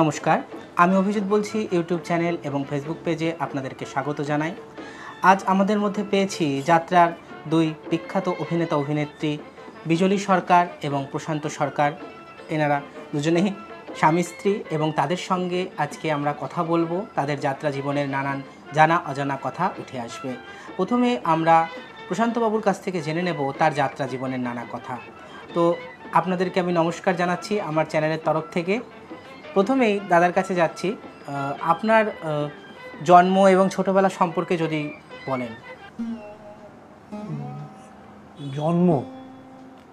নমস্কার, আমি অভিজিৎ বলছি। ইউটিউব চ্যানেল এবং ফেসবুক পেজে আপনাদেরকে স্বাগত জানাই। আজ আমাদের মধ্যে পেয়েছি যাত্রার দুই বিখ্যাত অভিনেতা অভিনেত্রী বিজলী সরকার এবং প্রশান্ত সরকার। এনারা দুজনেই স্বামী স্ত্রী এবং তাদের সঙ্গে আজকে আমরা কথা বলবো। তাদের যাত্রা জীবনের নানান জানা অজানা কথা উঠে আসবে। প্রথমে আমরা প্রশান্তবাবুর কাছ থেকে জেনে নেব তার যাত্রা জীবনের নানা কথা। তো আপনাদেরকে আমি নমস্কার জানাচ্ছি আমার চ্যানেলের তরফ থেকে। প্রথমেই দাদার কাছে যাচ্ছি, আপনার জন্ম এবং ছোটবেলা সম্পর্কে যদি বলেন।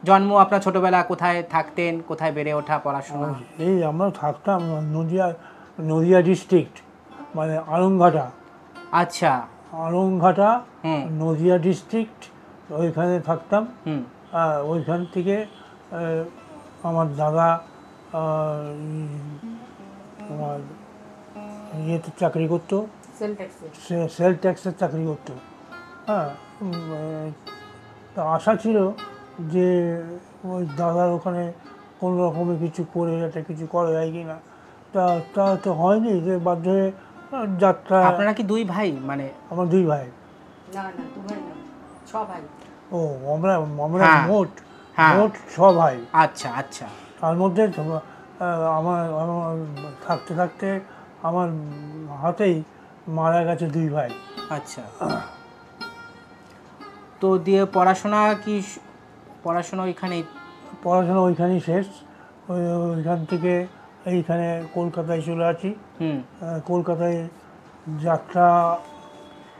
জন্ম আপনার ছোটবেলা কোথায় থাকতেন, কোথায় বেড়ে ওঠা, পড়াশোনা? এই আমরা থাকতাম নদিয়া ডিস্ট্রিক্ট, মানে আলমঘাটা। আচ্ছা। আলমঘাটা নদিয়া ডিস্ট্রিক্ট, ওইখানে থাকতাম। ওইখান থেকে আমার দাদা আমার ইয়েতে চাকরি করতো, সেল ট্যাক্সের চাকরি করতো। হ্যাঁ, তা আশা ছিল যে ওই দাদার ওখানে কোনো রকমের কিছু করে একটা কিছু করা যায় কি না। তা তো হয়নি, যে বাধ্য হয়ে যাত্রা। আপনারা কি দুই ভাই? মানে আমার দুই ভাই। ও, আমরা মোট 6 ভাই। আচ্ছা আচ্ছা। তার মধ্যে আমার থাকতে থাকতে আমার হাতেই মারা গেছে 2 ভাই। আচ্ছা। তো দিয়ে পড়াশোনা ওইখানেই শেষ। ওইখান থেকে এইখানে কলকাতায় চলে আসি। কলকাতায় যাত্রা।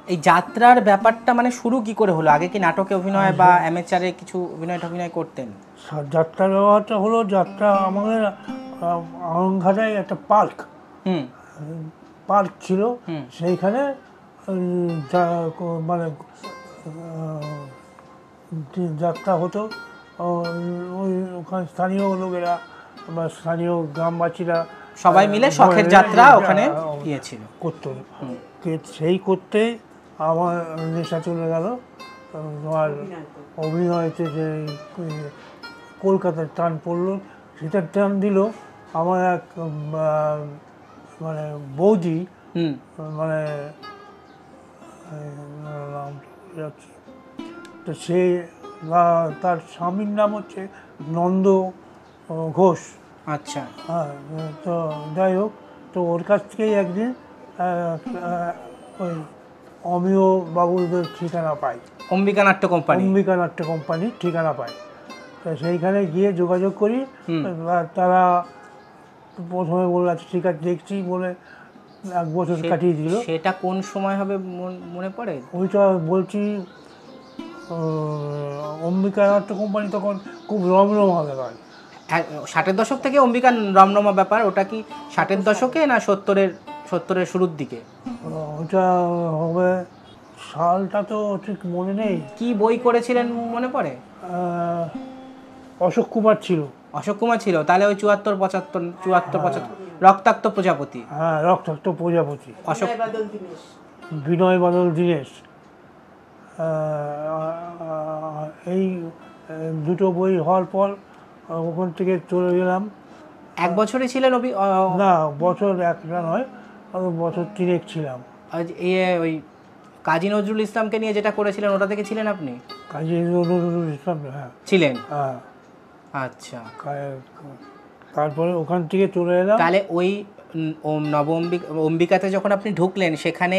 এই যাত্রার ব্যাপারটা মানে শুরু কি করে হলো? আগে কি নাটকে অভিনয় বা অ্যামেচারে কিছু অভিনয় করতেন? যাত্রার ব্যাপারটা হলো, যাত্রা আমাদের আলমঘাটায় একটা পার্ক ছিল, সেইখানে মানে যাত্রা হতো। ওই ওখানে স্থানীয় লোকেরা বা স্থানীয় গ্রামবাসীরা সবাই মিলে শখের যাত্রা ওখানে গিয়েছিল, করতো। সেই করতে আমার নেশা চলে গেল। তোমার অভিনয়তে যে কলকাতার টান পড়লো, সেটার টান দিল আমার এক মানে বৌদি, মানে তো সে, তার স্বামীর নাম হচ্ছে নন্দ ঘোষ। আচ্ছা। হ্যাঁ, তো যাই হোক, তো ওর কাছ থেকেই একদিন ওই অমিয় বাবুদের ঠিকানা পাই। অম্বিকা নাট্য কোম্পানির ঠিকানা পাই। তো সেইখানে গিয়ে যোগাযোগ করি। তারা প্রথমে বলল আচ্ছা ঠিক আছে দেখছি বলে 1 বছর কাটিয়ে দিল। সেটা কোন সময় হবে মনে পড়ে? ওইটা বলছি, অম্বিকা নাট্য কোম্পানি তখন খুব রমরমা ব্যাপার। 60-এর দশক থেকে অম্বিকা রমরমা ব্যাপার। ওটা কি 60-এর দশকে না 70-এর শুরুর দিকে? ওটা হবে, সালটা তো ঠিক মনে নেই। কি বই করেছিলেন মনে পড়ে? অশোক কুমার ছিল। তাহলে ওই 74-75 রক্তাক্ত প্রজাপতি। হ্যাঁ, রক্তাক্ত প্রজাপতি। বিনয় বাদল দীনেশ। এই দুটো বই হওয়ার পর ওখান থেকে চলে গেলাম। 1 বছরই ছিলেন? না, বছর একটা নয়, বছর 3 ছিলাম। ওই কাজী নজরুল ইসলামকে নিয়ে যেটা করেছিলেন ওটা থেকে ছিলেন আপনি? কাজী নজরুল ইসলাম, হ্যাঁ ছিলেন। হ্যাঁ, আচ্ছা। তারপরে ওখান থেকে চলে এলাম। তাহলে ওই অম্বিকাতে যখন আপনি ঢুকলেন, সেখানে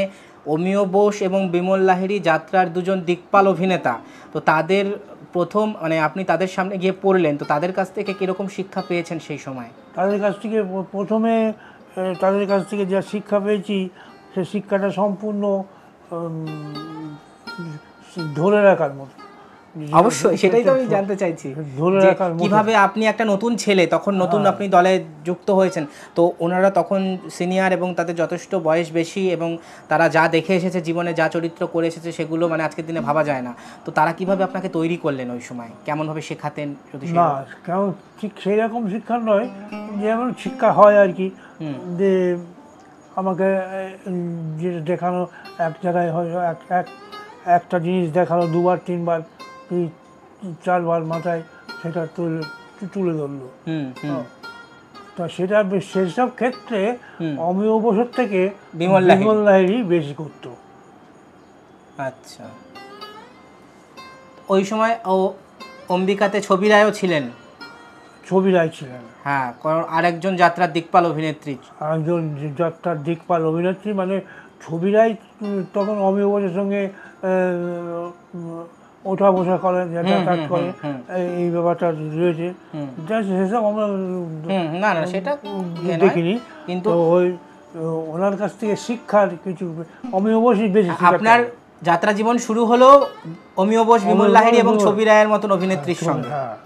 অমিয় বোস এবং বিমল লাহিড়ী যাত্রার দুজন দিকপাল অভিনেতা। তো তাদের প্রথম মানে আপনি তাদের সামনে গিয়ে পড়লেন, তো তাদের কাছ থেকে কীরকম শিক্ষা পেয়েছেন সেই সময়? তাদের কাছ থেকে প্রথমে যা শিক্ষা পেয়েছি, সে শিক্ষাটা সম্পূর্ণ ধরে রাখার মতো। অবশ্যই, সেটাই তো আমি জানতে চাইছি, কিভাবে আপনি একটা নতুন ছেলে, তখন নতুন আপনি দলে যুক্ত হয়েছেন, তো ওনারা তখন সিনিয়র এবং তাদের যথেষ্ট বয়স বেশি এবং তারা যা দেখে এসেছে জীবনে, যা চরিত্র করে এসেছে সেগুলো মানে আজকের দিনে ভাবা যায় না। তো তারা কিভাবে আপনাকে তৈরি করলেন ওই সময়, কেমনভাবে শেখাতেন? যদি না, কেমন ঠিক সেই রকম শিক্ষা নয়, যেমন শিক্ষা হয় আর কি, যে আমাকে যেটা দেখানো, এক জায়গায় হয়তো একটা জিনিস দেখালো 2বার 3বার 4বার মাথায় সেটা তুলে ধরলো। তো সেটা সেসব ক্ষেত্রে হুম। অমিয় বসুর থেকে বিমল লাহিড়ী। বিমল লাহিড়ী বেশি করতো। আচ্ছা, ওই সময় ও অম্বিকাতে ছবি রায়ও ছিলেন। ছবি রায় ছিলেন, হ্যাঁ, কারণ আরেকজন যাত্রার দিকপাল অভিনেত্রী। একজন যাত্রার দিকপাল অভিনেত্রী, মানে ছবি রায় তখন অমিয় বসুর সঙ্গে ওঠা বসা করে, যাতায়াত করে, এই ব্যাপারটা রয়েছে। যা সেসব আমরা না না, সেটা ইয়ে নয়, দেখিনি, কিন্তু তো ওই ওনার কাছ থেকে শিক্ষার কিছু অমিয় বসুই বেশি শিক্ষা আপনার পেলেন। যাত্রা জীবন শুরু হলো অমিয় বোস, বিমল লাহিড়ী এবং ছবি রায়ের মতন অভিনেত্রীর সঙ্গে। হ্যাঁ,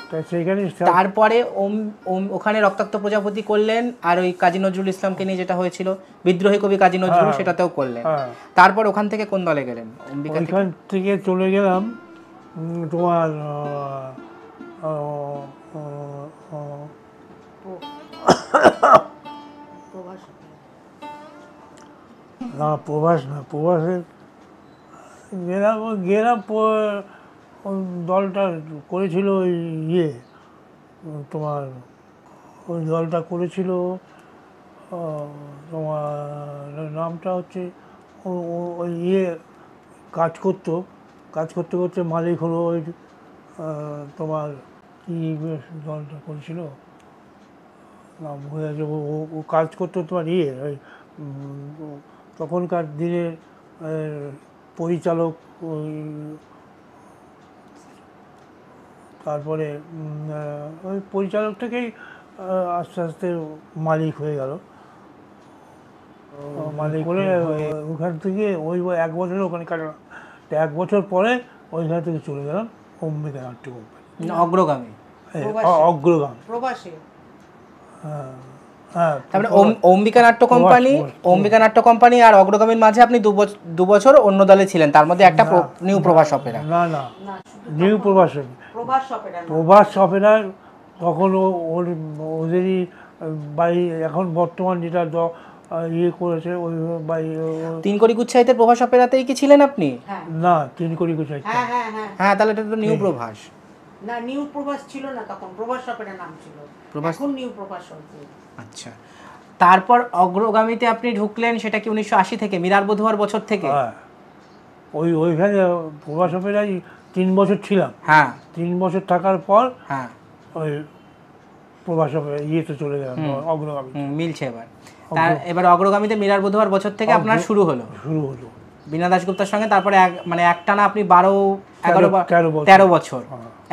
তাই সেইখানে তারপরে ওখানে রক্তাক্ত প্রজাপতি করলেন, আর ওই কাজী নজরুল ইসলামকে নিয়ে যেটা হয়েছিল বিদ্রোহী কবি কাজী নজরুল, সেটাতেও করলেন। তারপর ওখান থেকে কোন দলে গেলেন? অম্বিকা থেকে? ওইখান থেকে চলে গেলাম তোমার না প্রভাস না, প্রভাসের গেলাম ওই দলটা করেছিল ওই ইয়ে তোমার, ওই দলটা করেছিল তোমার নামটা হচ্ছে ওই ইয়ে কাজ করতে করতে মালিক হলো ওই তোমার কি দলটা করেছিল, নাম হয়ে আছে, ও কাজ করতো তোমার ইয়ে ওই তখনকার দিনের পরিচালক, ওই তারপরে ওই পরিচালক থেকেই আস্তে আস্তে মালিক হয়ে গেল। মালিক হলে ওখান থেকে ওই 1 বছর ওখানে কাটালাম। 1 বছর পরে ওইখান থেকে চলে গেলাম অম্বিকা নাট্য কোম্পানি। অগ্রগামী, অগ্রগামী প্রবাসী। হ্যাঁ, তারপরে অম্বিকা নাট্য কোম্পানি, অম্বিকা নাট্য কোম্পানি আর অগ্রগামীর মাঝে আপনি 2 বছর অন্য দলে ছিলেন, তার মধ্যে একটা নিউ প্রভাস অপেরা। না না, নিউ প্রভাস অপেরা তখন ওর ওদেরই বাড়ি, এখন বর্তমান যেটা ইয়ে করেছে ওই বাড়ি। 3 কোটি গুচ্ছাইতের প্রভাস অপেরাতেই কি ছিলেন আপনি? না, 3 কোটি গুচ্ছাইত, হ্যাঁ, তাহলে এটা তো নিউ প্রভাস। না, নিউ প্রভাস ছিল না তখন, প্রভাস অপেরা নাম ছিল, এখন নিউ প্রভাস হয়েছে। আচ্ছা, তারপর অগ্রগামীতে আপনি ঢুকলেন, সেটা কি 1980 থেকে, মীরার বধুয়ার বছর থেকে? হ্যাঁ, ওইখানে প্রভাস অপেরায় 3 বছর ছিলাম। হ্যাঁ, 3 বছর থাকার পর হ্যাঁ, ওই প্রভাস অপেরা ইয়েতে চলে গেলাম অগ্রগামী। মিলছে এবার। এবার অগ্রগামীতে মীরার বধুয়ার বছর থেকে আপনার শুরু হলো বীণা দাশগুপ্তার সঙ্গে। তারপরে মানে একটানা আপনি 13 বছর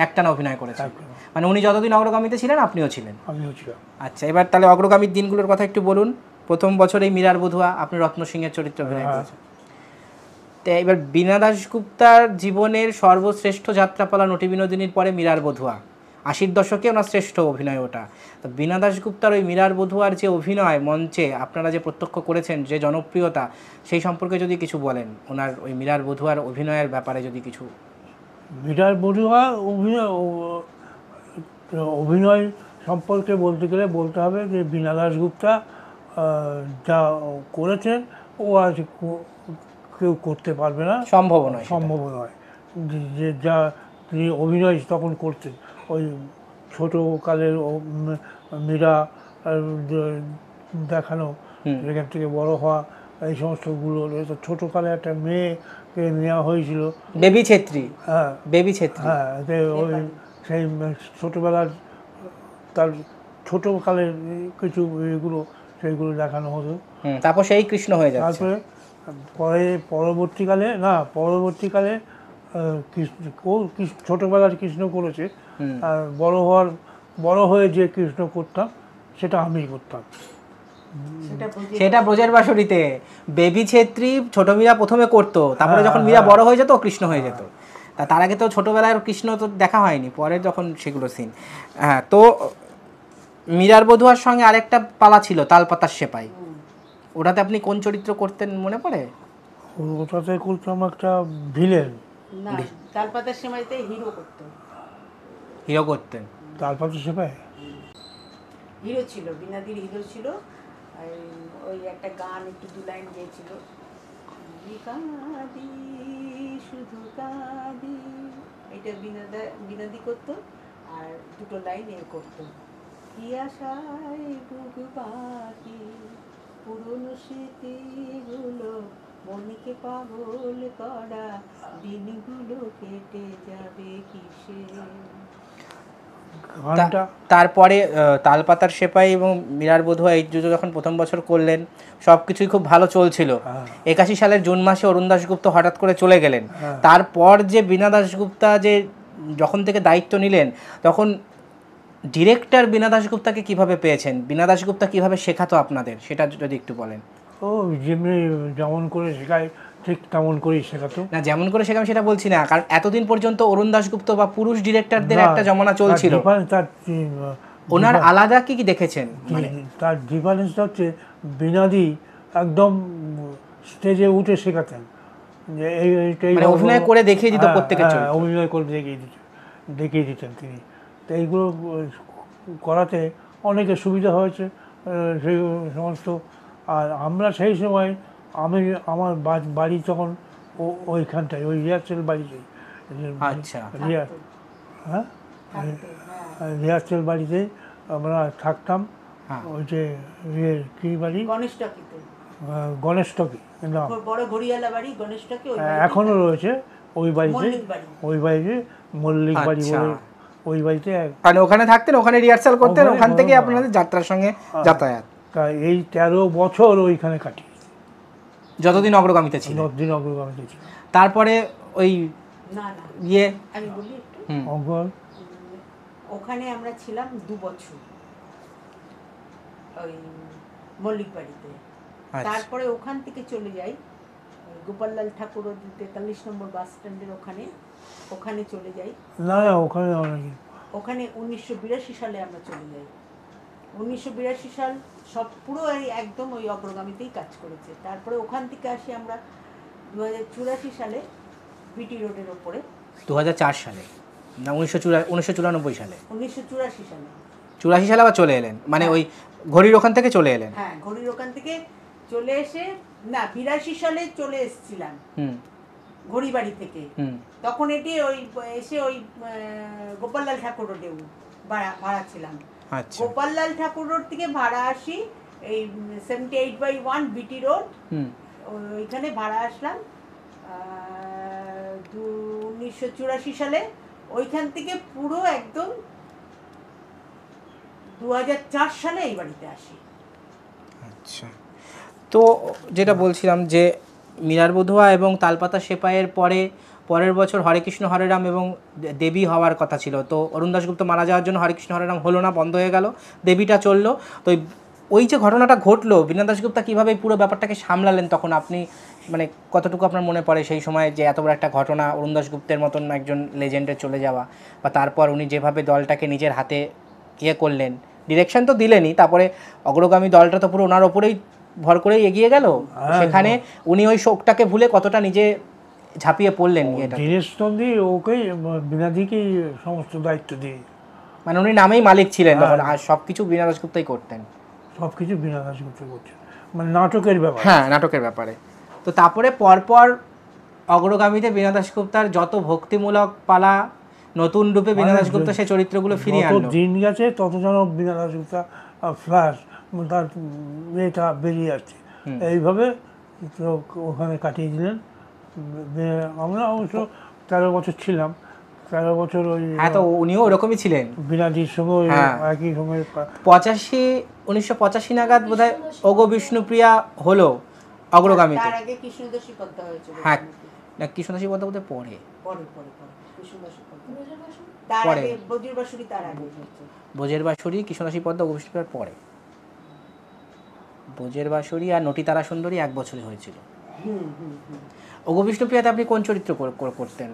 একটানা অভিনয় করেছেন, মানে উনি যতদিন অগ্রগামীতে ছিলেন আপনিও ছিলেন। আমিও ছিলাম। আচ্ছা, এবার তাহলে অগ্রগামীর দিনগুলোর কথা একটু বলুন। প্রথম বছর এই মীরার বধুয়া আপনি রত্ন সিংহের চরিত্রে অভিনয় করেছেন। তো এবার বীণা দাশগুপ্তার জীবনের সর্বশ্রেষ্ঠ যাত্রাপালা নটি বিনোদিনীর পরে মীরার বধুয়া, 80-র দশকে ওনার শ্রেষ্ঠ অভিনয় ওটা। তো বীণা দাশগুপ্তার ওই মীরার বধুয়ার যে অভিনয় মঞ্চে আপনারা যে প্রত্যক্ষ করেছেন, যে জনপ্রিয়তা, সেই সম্পর্কে যদি কিছু বলেন, ওনার ওই মীরার বধুয়ার অভিনয়ের ব্যাপারে যদি কিছু। মীরার বধুয়া অভিনয় সম্পর্কে বলতে গেলে বলতে হবে যে বীণা দাশগুপ্তা যা করেছেন ও আজ কেউ করতে পারবে না, সম্ভব নয়। যে যা তিনি অভিনয় তখন করতেন, ওই ছোটোকালের মীরা দেখানো, সেখান থেকে বড় হওয়া, এই সমস্তগুলো। ছোটোকালে একটা মেয়েকে নেওয়া হয়েছিল, বেবি ছেত্রী। হ্যাঁ, ওই সেই ছোটোবেলার তার ছোটোকালের কিছু এগুলো সেইগুলো দেখানো হতো। তারপর সেই কৃষ্ণ হয়ে যাচ্ছে। তারপরে পরবর্তীকালে ছোটোবেলার কৃষ্ণ করেছে, আর বড় হয়ে যে কৃষ্ণ করতাম সেটা আমিই করতাম। সেটা ব্রজের বাঁশরীতে বেবি ছেত্রী ছোট মীরা প্রথমে করতো, তারপরে যখন মীরা বড় হয়ে যেত কৃষ্ণ হয়ে যেত। তার আগে তো ছোটবেলার কৃষ্ণ তো দেখা হয়নি, পরে যখন সেগুলো সিন। হ্যাঁ, তো মীরার বধুয়ার সঙ্গে আরেকটা পালা ছিল তালপাতার সেপাই, ওটাতে আপনি কোন চরিত্র করতেন মনে পড়ে? ওটাতে করতাম একটা ভিলেন। না, তালপাতার সেপাইতে হিরো করতেন। তালপাতার সেপাই হিরো ছিল, বীণাদির হিরো ছিল। ওই একটা গান একটু 2 লাইন গেয়েছিল, কাঁদি শুধু কাঁদি, এটা বীণাদি করতো, আর 2 লাইন করতো। কি আশায় বুক বাঁধি পুরনো স্মৃতিগুলো মনকে পাগল করা দিনগুলো কেটে যাবে কিসে। গানটা তারপরে তালপাতার সেপাই এবং মীরার বধূয়া এই দুটো যখন প্রথম বছর করলেন সব কিছুই খুব ভালো চলছিল। 81 সালের জুন মাসে অরুণ দাশগুপ্ত হঠাৎ করে চলে গেলেন। তারপর যে বীণা দাশগুপ্তা যে যখন থেকে দায়িত্ব নিলেন তখন ডিরেক্টর বীণা দাশগুপ্তাকে কিভাবে পেয়েছেন, বীণা দাশগুপ্তা কিভাবে শেখাতো আপনাদের, সেটা যদি একটু বলেন। ও যেমনি যেমন করে শেখায় ঠিক তেমন করেই শেখাতো। না যেমন করে শেখাম সেটা বলছি না, কারণ এতদিন পর্যন্ত অরুণ দাশগুপ্ত বা পুরুষ ডিরেক্টরদের একটা জমানা চলছিল, ওনার আলাদা কি কি দেখেছেন? মানে তার ডিফারেন্সটা হচ্ছে বীণাদি একদম স্টেজে উঠে শেখাতেন, যে এইটাই মানে অভিনয় করে দেখিয়ে দিত প্রত্যেকের চরিত্র। অভিনয় করে দেখিয়ে দিতেন তিনি। তো এইগুলো করাতে অনেকের সুবিধা হয়েছে সেই সমস্ত। আর আমরা সেই সময় আমার বাড়ি তখন ওইখানটায় ওই রিহার্সেল বাড়িতেই, আচ্ছা হ্যাঁ রিহার্সেল বাড়িতেই আমরা থাকতাম। ওই যে কী বাড়ি, গণেশ টকি নাম, এখনও রয়েছে ওই বাড়িতে, ওই বাড়িতে মল্লিক বাড়ি বলে ওই বাড়িতে, মানে ওখানে থাকতেন, ওখানে রিহার্সাল করতেন, ওখান থেকে আপনাদের যাত্রার সঙ্গে যাতায়াত। তা এই 13 বছর ওইখানে কাটিয়ে, যতদিন অগ্রগামীতে ছিল। তারপরে ওই ইয়ে আমি বলি একটু, ওখানে আমরা ছিলাম 2 বছর ওই মল্লিক বাড়িতে। তারপরে ওখান থেকে চলে যাই গোপাললাল ঠাকুর 43 নম্বর বাস স্ট্যান্ডের ওখানে চলে যাই। না ওখানে 1982 সালে আমরা চলে যাই। 1982 সাল সব পুরো একদম ওই অগ্রগামীতেই কাজ করেছে। তারপরে ওখান থেকে আসি আমরা 2084 সালে বিটি রোডের ওপরে। 2004 সালে না 1994 সালে? 1984 সালে। 84 সালে আবার চলে এলেন, মানে ওই ঘড়ির ওখান থেকে চলে এলেন? হ্যাঁ, ঘড়ির ওখান থেকে চলে এসে, না 82 সালে চলে এসেছিলাম ঘড়ি বাড়ি থেকে। তখন এটি ওই এসে ওই গোপাললাল ঠাকুর রোডে ভাড়া ছিলাম। গোপাললাল ঠাকুর রোড থেকে ভাড়া আসি এই 78/1 বিটি রোড, ওইখানে ভাড়া আসলাম 1984 সালে। ওইখান থেকে পুরো একদম 2004 সালে এই বাড়িতে আসি। আচ্ছা, তো যেটা বলছিলাম যে মীরার বধূয়া এবং তালপাতা সেপাইয়ের পরের বছর হরে কৃষ্ণ হরে রাম এবং দেবী হওয়ার কথা ছিল। তো অরুণ দাশগুপ্ত মারা যাওয়ার জন্য হরে কৃষ্ণ হরে রাম হলো না, বন্ধ হয়ে গেল, দেবীটা চললো। তো ওই যে ঘটনাটা ঘটলো, বীণা দাশগুপ্তা কীভাবে পুরো ব্যাপারটাকে সামলালেন তখন, আপনি মানে কতটুকু আপনার মনে পড়ে সেই সময় যে এত বড় একটা ঘটনা, অরুণ দাশগুপ্তের মতন একজন লেজেন্ডের চলে যাওয়া, বা তারপর উনি যেভাবে দলটাকে নিজের হাতে ইয়ে করলেন, ডিরেকশন তো দিলেনই, তারপরে অগ্রগামী দলটা তো পুরো ওনার ওপরেই ভর করেই এগিয়ে গেল। সেখানে উনি ওই শোকটাকে ভুলে কতটা নিজে ঝাঁপিয়ে পড়লেন। ডিরেকশন দিয়ে ওকেই বীণাদিকেই সমস্ত দায়িত্ব দিয়ে, মানে উনি নামেই মালিক ছিলেন তখন, আর সব কিছু বীণা দাশগুপ্তাই করতেন, সব কিছু বীণা দাশগুপ্ত করছেন, মানে নাটকের ব্যাপারে। হ্যাঁ, নাটকের ব্যাপারে। তো তারপরে পরপর অগ্রগামীতে বীণা দাশগুপ্তার যত ভক্তিমূলক পালা, নতুন রূপে বীণা দাশগুপ্তা সেই চরিত্রগুলো ফিরিয়ে আনলো। দিন গেছে তত যেন বীণা দাশগুপ্তা ফ্ল্যাশ তার এটা বেরিয়ে আসছে, এইভাবে ওখানে কাটিয়ে দিলেন। আমরা অবশ্য 13 বছর ছিলাম, 13 বছর ওই। হ্যাঁ, তো উনিও ওরকমই ছিলেন বীণাদির সঙ্গে একই সময় 1985 নাগাদ বোধহয় ওগো বিষ্ণুপ্রিয়া হলো অগ্রগামীতে। তার আগে কৃষ্ণদাসী পদ্মা হয়েছিল। হ্যাঁ, না কৃষ্ণদাসী পদ্মা বোধহয় পরে কৃষ্ণদাসী পদ্মা তার আগে, বজের বাঁশুরি তার আগে। বজের বাঁশুরি, কৃষ্ণদাসী পদ্মা, ওগো বিষ্ণুপ্রিয়ার পরে। বজের বাঁশুরি আর নটি তারা সুন্দরী 1 বছরে হয়েছিল। ওগো বিষ্ণুপ্রিয়াতে আপনি কোন চরিত্র করতেন?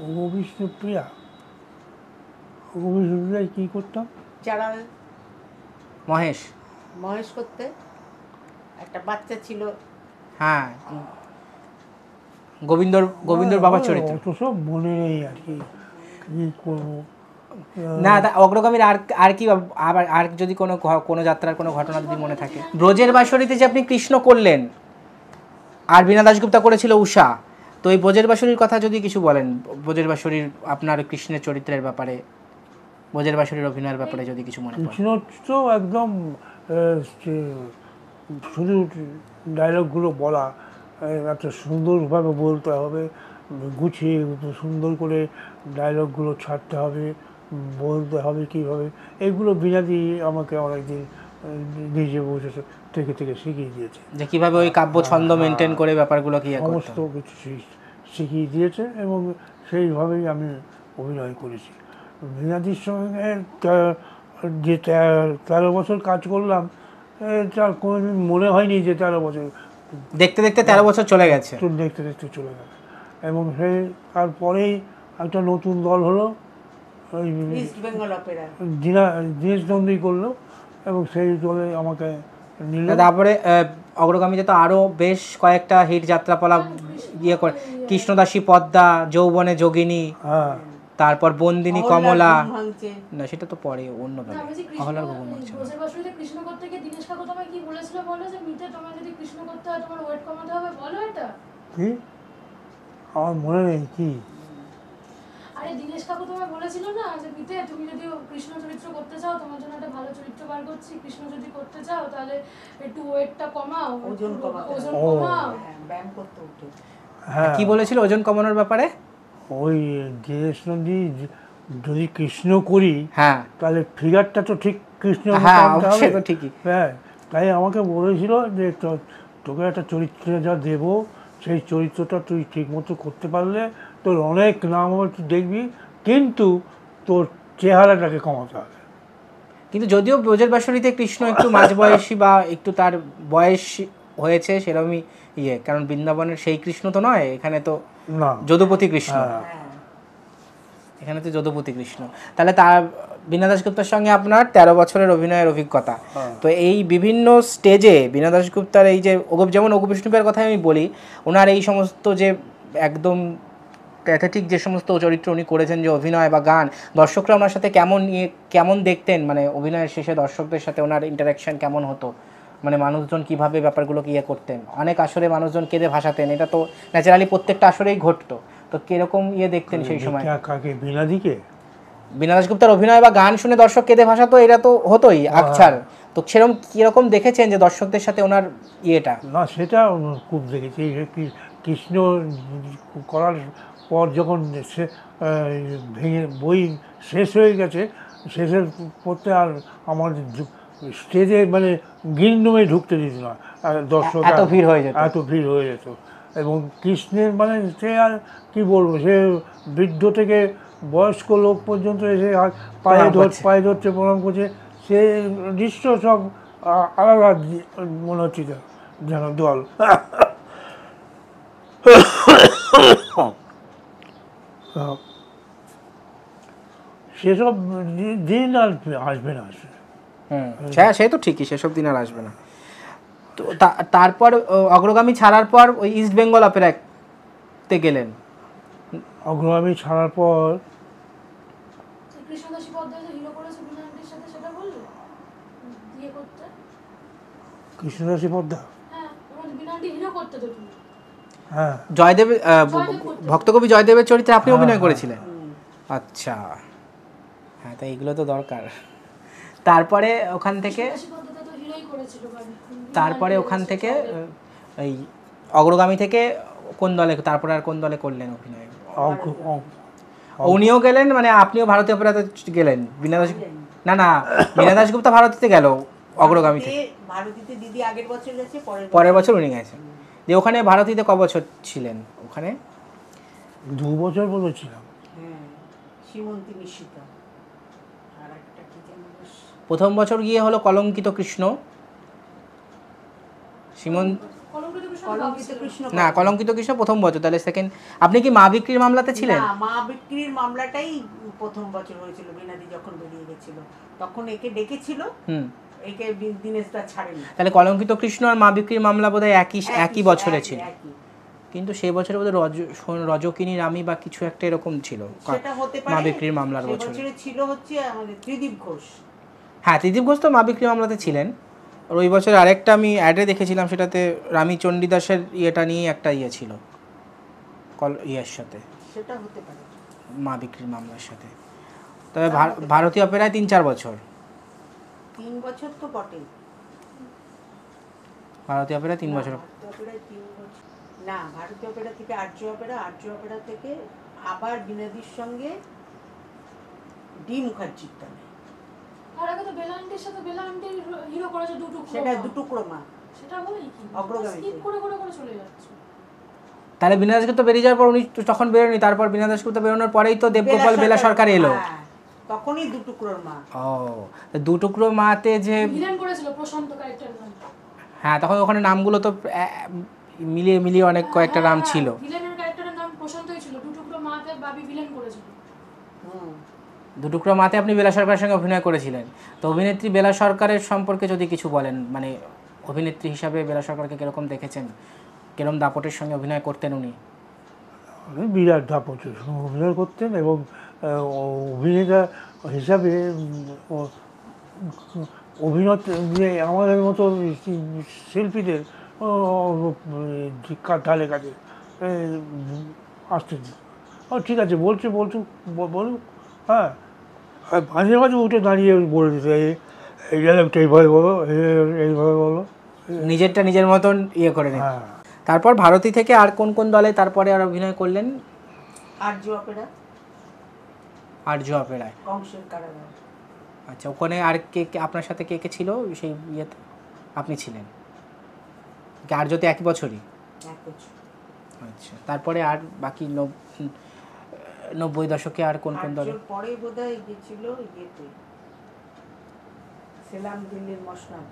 ওগো বিষ্ণুপ্রিয়ায় কি করতাম? চারাল মহেশ করতে একটা বাচ্চা ছিল। হ্যাঁ, গোবিন্দর বাবার চরিত্র। অত সব মনে নেই আর কি করবো না। অগ্রগামীর আর কি, আবার আর যদি কোনো যাত্রার কোনো ঘটনা যদি মনে থাকে। ব্রজের বাঁশুরিতে যে আপনি কৃষ্ণ করলেন আর বীণা দাশগুপ্তা করেছিল উষা, তো এই ব্রজের বাঁশুরির কথা যদি কিছু বলেন, ব্রজের বাঁশুরির আপনার কৃষ্ণের চরিত্রের ব্যাপারে। ব্রজের বাঁশুরীর অভিনয়ের ব্যাপারে যদি কিছু মনে পড়ে। কৃষ্ণ তো একদম শুধু ডায়লগগুলো বলা, একটা সুন্দরভাবে বলতে হবে, গুছিয়ে সুন্দর করে ডায়লগগুলো ছাড়তে হবে, বলতে হবে কীভাবে, এগুলো বিনাদি আমাকে অনেকদিন নিজে বসে থেকে থেকে শিখিয়ে দিয়েছে, যে কীভাবে ওই কাব্য ছন্দ মেনটেন করে ব্যাপারগুলো কি সমস্ত কিছু শিখিয়ে দিয়েছে এবং সেইভাবেই আমি অভিনয় করেছি। বিনাদির সঙ্গে যে 13 বছর কাজ করলাম, তার কোনোদিন মনে হয়নি যে 13 বছর, দেখতে দেখতে 13 বছর চলে গেছে, দেখতে দেখতে চলে গেল। এবং সেই তারপরেই একটা নতুন দল হলো, ওই ইস্ট বেঙ্গল অপেরা দীনেশ নন্দী করলো এবং সেই দলে আমাকে নিল। তারপরে অগ্রগামীতে তো আরও বেশ কয়েকটা হিট যাত্রাপালা ইয়ে করে, কৃষ্ণদাসী পদ্মা, যৌবনে যোগিনী, হ্যাঁ, তারপর বন্দিনী কমলা, ভাঙছে। না সেটা তো পরে অন্য দলে, অহলার ভুবন ভাঙছে। ব্রজের বাঁশুরীতে কৃষ্ণ করতে গিয়ে দীনেশ কাকু তোমায় কি বলেছিল বলো, যে মিতে তোমায় যদি কৃষ্ণ করতে হয় তোমার ওয়েট কমাতে হবে, বলো এটা? কি আমার মনে নেই কি। আরে দীনেশ কাকু তোমায় বলেছিল না যে মিতে তুমি যদি কৃষ্ণ চরিত্র করতে চাও, তোমার জন্য একটা ভালো চরিত্র বার করছি, কৃষ্ণ যদি করতে চাও তাহলে একটু ওয়েটটা কমাও, ওজন কমাও, ব্যায়াম করতে উঠে। হ্যাঁ, কি বলেছিল ওজন কমানোর ব্যাপারে? ওই দীনেশ নন্দী যদি কৃষ্ণ করি, হ্যাঁ তাহলে ফিগারটা তো ঠিক কৃষ্ণ হ্যাঁ আনতে হবে। সে তো ঠিকই। হ্যাঁ, তাই আমাকে বলেছিল যে তোকে একটা চরিত্র যা দেবো, সেই চরিত্রটা তুই ঠিকমতো করতে পারলে তোর অনেক নাম হবে, তুই দেখবি, কিন্তু তোর চেহারাটাকে কমাতে হবে। কিন্তু যদিও ব্রজের বাঁশুরীতে কৃষ্ণ একটু মাঝবয়সী বা একটু তার বয়স হয়েছে সেরকমই ইয়ে, কারণ বৃন্দাবনের সেই কৃষ্ণ তো নয়, এখানে তো না, যদুপতি কৃষ্ণ, হ্যাঁ, এখানে তো যদুপতি কৃষ্ণ। তাহলে তার বীণা দাশগুপ্তার সঙ্গে আপনার 13 বছরের অভিনয়ের অভিজ্ঞতা। তো এই বিভিন্ন স্টেজে বীণা দাশগুপ্তার এই যে যেমন অগু বিষ্ণুপের কথাই আমি বলি, ওনার এই সমস্ত যে একদম প্যাথেটিক যে সমস্ত চরিত্র উনি করেছেন, যে অভিনয় বা গান, দর্শকরা ওনার সাথে কেমন দেখতেন, মানে অভিনয়ের শেষে দর্শকদের সাথে ওনার ইন্টারাকশন কেমন হতো, মানে মানুষজন কীভাবে ব্যাপারগুলোকে ইয়ে করতেন, অনেক আসরে মানুষজন কেঁদে ভাসাতেন, এটা তো ন্যাচারালি প্রত্যেকটা আসরেই ঘটতো, তো কীরকম ইয়ে দেখতেন সেই সময়? কাকে? বীণাদিকে? বীণা দাশগুপ্তার অভিনয় বা গান শুনে দর্শক কেঁদে ভাসাতো, এটা তো হতোই আকছার, তো সেরকম কীরকম দেখেছেন যে দর্শকদের সাথে ওনার ইয়েটা? না, সেটা খুব দেখেছি। কৃষ্ণ করার পর যখন সে ভেঙে বই শেষ হয়ে গেছে, শেষের পড়তে আর আমার স্টেজে মানে গ্রিন রুমে ঢুকতে দিত না, দর্শক এত ভিড় হয়ে যেত, এত ভিড় হয়ে যেত। এবং কৃষ্ণের মানে সে আর কী বলবো, সে বৃদ্ধ থেকে বয়স্ক লোক পর্যন্ত এসে পায়ে ধরছে, প্রণাম করছে, সে দৃশ্য সব আলাদা মনে হচ্ছে যেন দল। সেসব দিন আর আসবে না। হ্যাঁ সে তো ঠিকই, সেসব দিন আর আসবে না। তো তারপর অগ্রগামী ছাড়ার পর ওই ইস্ট বেঙ্গল অপেরাতে গেলেন। অগ্রগামী ছাড়ার পর কৃষ্ণদাসী পদ্মা যে হিরো করেছে বিনান্ডির সাথে, সেটা বললে বিয়ে করতে? কৃষ্ণদাসী পদ্মা, হ্যাঁ, বিনান্ডি হিরো করতে তো তুমি। হ্যাঁ, জয়দেব ভক্তকবি জয়দেবের চরিত্রে আপনি অভিনয় করেছিলেন? আচ্ছা, হ্যাঁ, তাই এগুলো তো দরকার। তারপরে ওখান থেকে ওখান থেকে এই অগ্রগামী থেকে কোন দলে, তারপরে আর কোন দলে করলেন অভিনয়? উনিও গেলেন, মানে আপনিও ভারতীয় অপেরাতে গেলেন? বীণা দাশগুপ্তা ভারতীতে গেল অগ্রগামী থেকে? ভারতীতে দিদি আগের বছর গেছে, পরের বছর উনি গেছেন। যে ওখানে ভারতীতে ক বছর ছিলেন? ওখানে 2 বছর বলেছিলাম। হ্যাঁ, সীমন্তী নিশ্চিতা। আর একটা কি যেন, প্রথম বছর গিয়ে হলো কলঙ্কিত কৃষ্ণ, কলঙ্কিত কৃষ্ণ প্রথম বছর। তাহলে সেকেন্ড, আপনি কি মা বিক্রির মামলাতে ছিলেন? না, মা বিক্রির মামলাটাই প্রথম বছর হয়েছিল। বীণাদি যখন বেরিয়ে গেছিল তখন একে ডেকেছিল, একে দিনেশদা ছাড়েনি। তাহলে কলঙ্কিত কৃষ্ণ আর মা বিক্রির মামলা বোধহয় একই বছরে ছিল, কিন্তু সেই বছরে বোধহয় রজকিনী রামী বা কিছু একটা এরকম ছিল মা বিক্রির মামলার বছরে। ছিল হচ্ছে আমাদের ত্রিদীপ ঘোষ। হ্যাঁ, ত্রিদীপ ঘোষ তো মা বিক্রির মামলাতে ছিলেন। আর ওই বছর আরেকটা আমি অ্যাডে দেখেছিলাম, সেটাতে রামী চণ্ডীদাসের ইয়েটা নিয়ে একটা ইয়ে ছিল ইয়ের সাথে, সেটা হতে পারে মা বিক্রির মামলার সাথে। তো তবে ভারতীয় অপেরায় 3-4 বছর। 3 বছর তো বটেই। ভারতীয় অপেরায় 3 বছর। ভারতীয় অপেরায় 3 বছর না, ভারতীয় অপেরা থেকে আর্য অপেরা, আর্য অপেরা থেকে আবার বিনোদীর সঙ্গে ডি মুখার্জির দলে। আর আগে তো বেলান্টির সাথে বেলান্টির হিরো করেছে দুটুকরো। সেটা দুটুকরো মা। সেটা বলেই কি অগ্রগামী স্কিপ করে করে করে চলে যাচ্ছে। তাহলে বিনা দাশগুপ্ত বেরিয়ে যাওয়ার পর উনি তখন বেরোনি, তারপর বিনা দাশগুপ্ত বেরোনোর পরেই তো দেবগোপাল বেলা সরকার এলো। হ্যাঁ, তখনই দুটুকরোর মা। ও, দুটুকরো মাতে যে ভিলেন করেছিল প্রশান্ত ক্যারেক্টার নাম। হ্যাঁ, তখন ওখানে নামগুলো তো মিলিয়ে মিলিয়ে অনেক কয়েকটা নাম ছিল। ভিলেনের ক্যারেক্টারের নাম প্রশান্তই ছিল, দুটুকরো মাতে বাবি ভিলেন করেছিল। দুটুকরো মাতে আপনি বেলা সরকারের সঙ্গে অভিনয় করেছিলেন। তো অভিনেত্রী বেলা সরকারের সম্পর্কে যদি কিছু বলেন, মানে অভিনেত্রী হিসাবে বেলা সরকারকে কিরকম দেখেছেন, কিরকম দাপটের সঙ্গে অভিনয় করতেন উনি? বিরাট দাপটের সঙ্গে অভিনয় করতেন এবং অভিনেতা হিসাবে অভিনয় আমাদের মতো শিল্পীদের ঢালে কাজে আসতেন। ঠিক আছে বলুন, হ্যাঁ, মাঝে মাঝে উঠে দাঁড়িয়ে বলে দিতে এই ডায়লগটা এইভাবে বলো, এইভাবে বলো, নিজেরটা নিজের মতন ইয়ে করে নেন। হ্যাঁ। তারপর ভারতী থেকে আর কোন কোন দলে তারপরে আর অভিনয় করলেন? আর্য অপেরা, আর্য অপেরায়। কংসের কারাগার। আচ্ছা, ওখানে আর কে আপনার সাথে কে কে ছিল সেই ইয়েতে? আপনি ছিলেন কি আর্যতে একই বছরই? এক বছর। আচ্ছা, তারপরে আর বাকি 90 দশকে আর কোন কোন দলে? আর্যর পরে বোধহয় গেছিল ইয়েতে, সেলাম দিল্লির মসনদ।